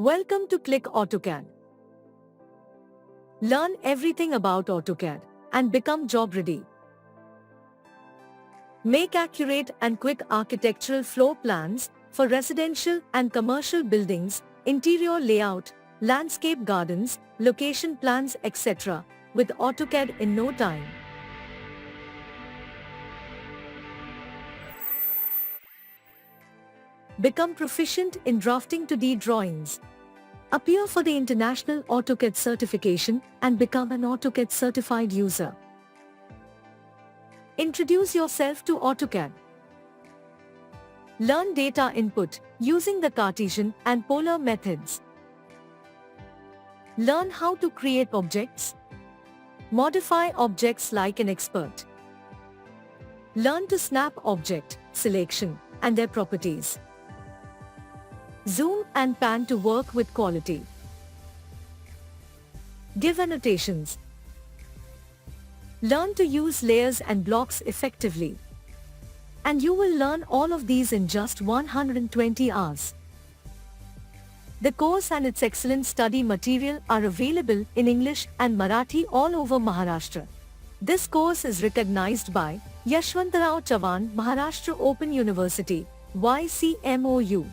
Welcome to KLiC AutoCAD. Learn everything about AutoCAD and become job ready. Make accurate and quick architectural floor plans for residential and commercial buildings, interior layout, landscape gardens, location plans, etc. with AutoCAD in no time. Become proficient in drafting 2D drawings. Appear for the International AutoCAD certification and become an AutoCAD certified user. Introduce yourself to AutoCAD. Learn data input using the Cartesian and polar methods. Learn how to create objects. Modify objects like an expert. Learn to snap object selection and their properties. Zoom and pan to work with quality. Give annotations. Learn to use layers and blocks effectively. And you will learn all of these in just 120 hours. The course and its excellent study material are available in English and Marathi all over Maharashtra. This course is recognized by Yashwantrao Chavan Maharashtra Open University, YCMOU.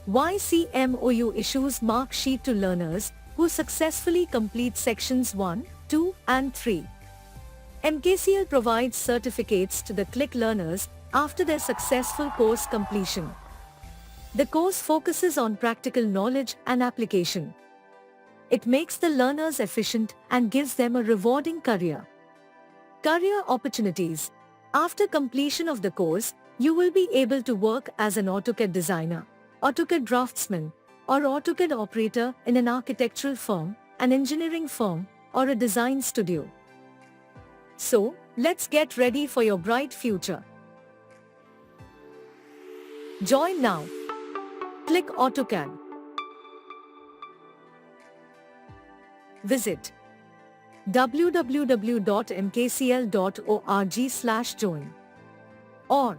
YCMOU issues mark sheet to learners who successfully complete sections 1, 2 and 3. MKCL provides certificates to the KLiC learners after their successful course completion. The course focuses on practical knowledge and application. It makes the learners efficient and gives them a rewarding career. Career opportunities. After completion of the course, you will be able to work as an AutoCAD designer, AutoCAD draftsman, or AutoCAD operator in an architectural firm, an engineering firm, or a design studio. So, let's get ready for your bright future. Join now. KLiC AutoCAD. Visit www.mkcl.org/join or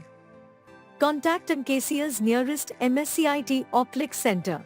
contact MKCL's nearest MS-CIT or KLiC center.